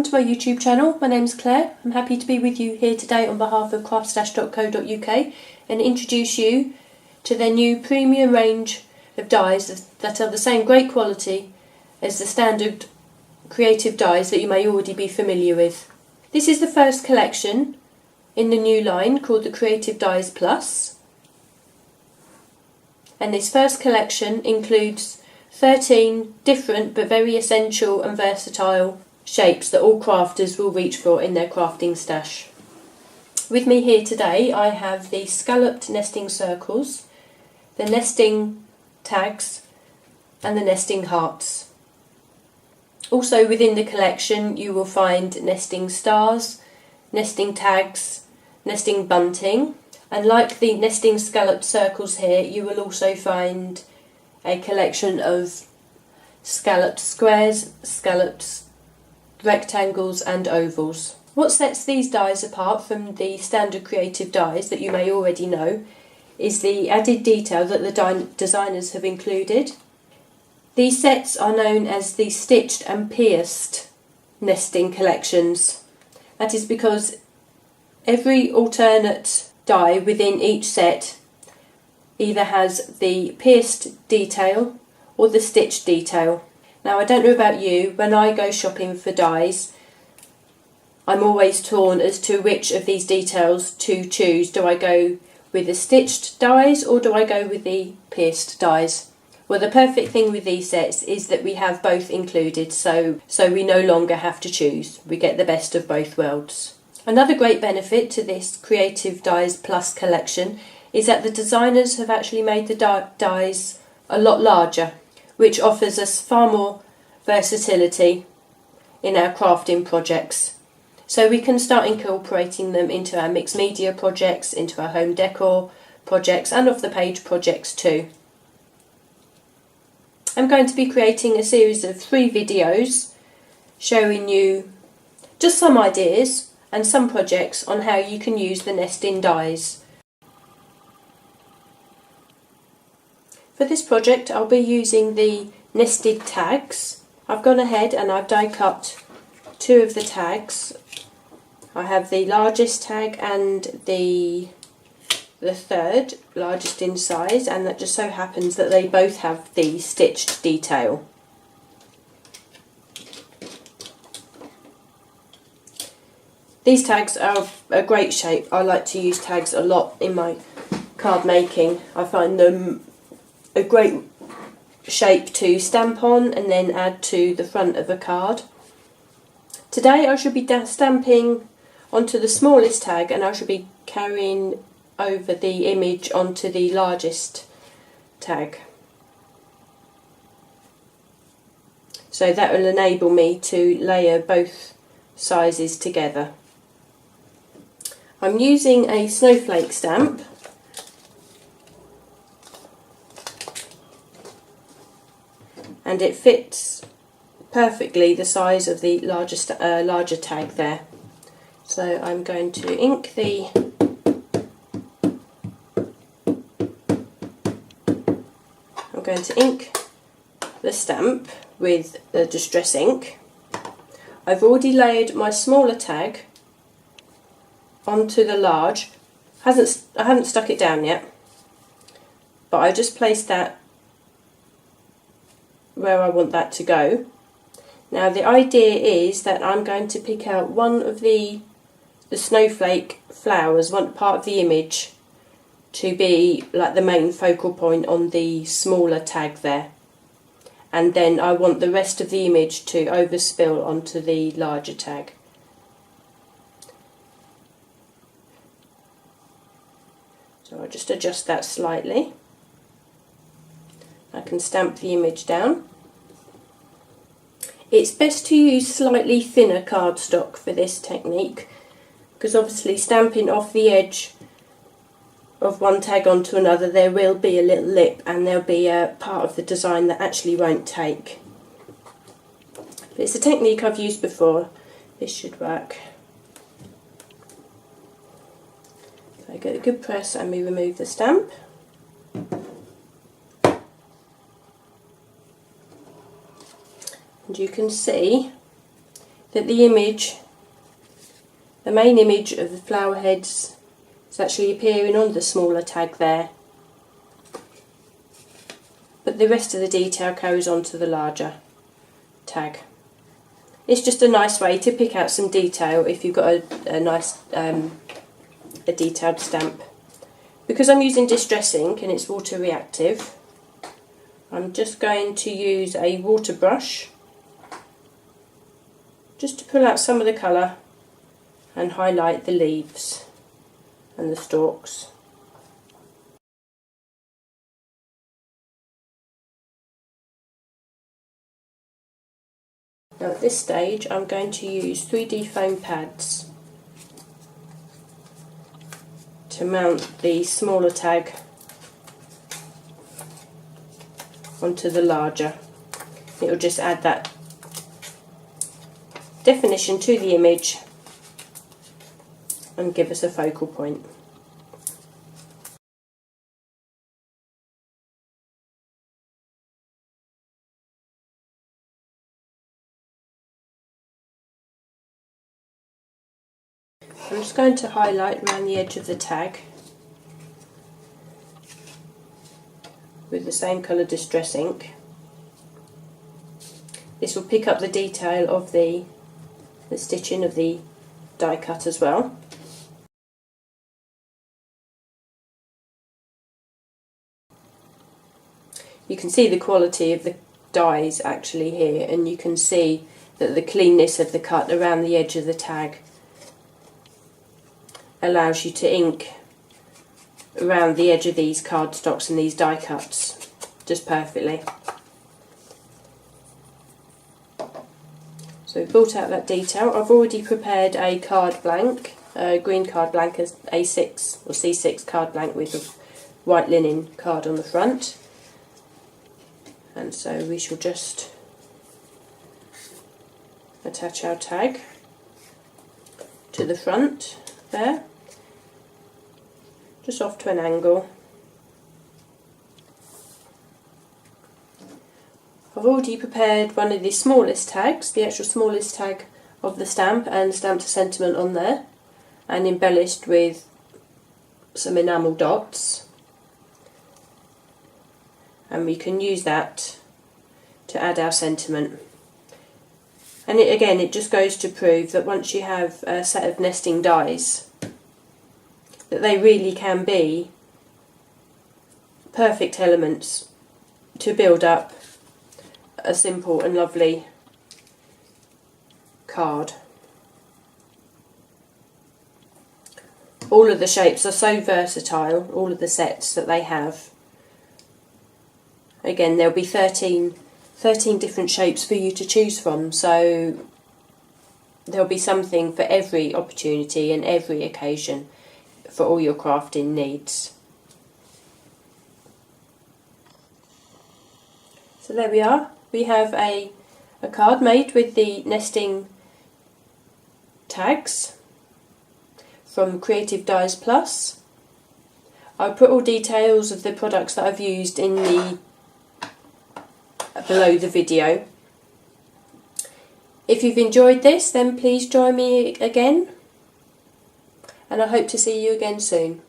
welcome to my YouTube channel. My name's Claire. I'm happy to be with you here today on behalf of craftstash.co.uk and introduce you to their new premium range of dies that are the same great quality as the standard creative dies that you may already be familiar with. This is the first collection in the new line called the Creative Dies Plus, and this first collection includes 13 different but very essential and versatile shapes that all crafters will reach for in their crafting stash. With me here today I have the scalloped nesting circles, the nesting tags and the nesting hearts. Also within the collection you will find nesting stars, nesting tags, nesting bunting, and like the nesting scalloped circles here you will also find a collection of scalloped squares, scalloped rectangles and ovals. What sets these dies apart from the standard creative dies that you may already know is the added detail that the designers have included. These sets are known as the stitched and pierced nesting collections. That is because every alternate die within each set either has the pierced detail or the stitched detail. Now I don't know about you, when I go shopping for dies I'm always torn as to which of these details to choose. Do I go with the stitched dies or do I go with the pierced dies? Well, the perfect thing with these sets is that we have both included, so we no longer have to choose. We get the best of both worlds. Another great benefit to this Creative Dies Plus collection is that the designers have actually made the dies a lot larger, which offers us far more versatility in our crafting projects. So we can start incorporating them into our mixed media projects, into our home decor projects and off the page projects too. I'm going to be creating a series of 3 videos showing you just some ideas and some projects on how you can use the nesting dies. For this project I'll be using the nested tags. I've gone ahead and I've die cut 2 of the tags. I have the largest tag and the third largest in size, and that just so happens that they both have the stitched detail. These tags are a great shape. I like to use tags a lot in my card making. I find them a great shape to stamp on and then add to the front of a card. Today I should be stamping onto the smallest tag and I should be carrying over the image onto the largest tag. So that will enable me to layer both sizes together. I'm using a snowflake stamp. And it fits perfectly the size of the larger tag there. So I'm going to ink the stamp with the distress ink. I've already layered my smaller tag onto the large. I haven't stuck it down yet, but I just placed that where I want that to go. Now the idea is that I'm going to pick out one of the snowflake flowers, one part of the image, to be like the main focal point on the smaller tag there, and then I want the rest of the image to overspill onto the larger tag. So I'll just adjust that slightly. I can stamp the image down. It's best to use slightly thinner cardstock for this technique, because obviously stamping off the edge of one tag onto another there will be a little lip and there'll be a part of the design that actually won't take. But it's a technique I've used before. This should work. So I get a good press and we remove the stamp. And you can see that the image, the main image of the flower heads, is actually appearing on the smaller tag there, but the rest of the detail carries on to the larger tag. It's just a nice way to pick out some detail if you've got a nice a detailed stamp. Because I'm using distress ink and it's water reactive, I'm just going to use a water brush just to pull out some of the colour and highlight the leaves and the stalks. Now at this stage I'm going to use 3D foam pads to mount the smaller tag onto the larger. It will just add that definition to the image and give us a focal point. I'm just going to highlight around the edge of the tag with the same colour distress ink. This will pick up the detail of the stitching of the die cut as well. You can see the quality of the dies actually here, and you can see that the cleanness of the cut around the edge of the tag allows you to ink around the edge of these cardstocks and these die cuts just perfectly. So we've brought out that detail. I've already prepared a card blank, a green card blank, as A6 or C6 card blank with a white linen card on the front. And so we shall just attach our tag to the front there, just off to an angle. I've already prepared one of the smallest tags, the actual smallest tag of the stamp, and stamped a sentiment on there and embellished with some enamel dots, and we can use that to add our sentiment. And again, it just goes to prove that once you have a set of nesting dies, that they really can be perfect elements to build up a simple and lovely card. All of the shapes are so versatile, all of the sets that they have. Again, there'll be 13 different shapes for you to choose from, so there'll be something for every opportunity and every occasion for all your crafting needs. So there we are. We have a card made with the nesting tags from Creative Dies Plus. I'll put all details of the products that I've used in the below the video. If you've enjoyed this, then please join me again, and I hope to see you again soon.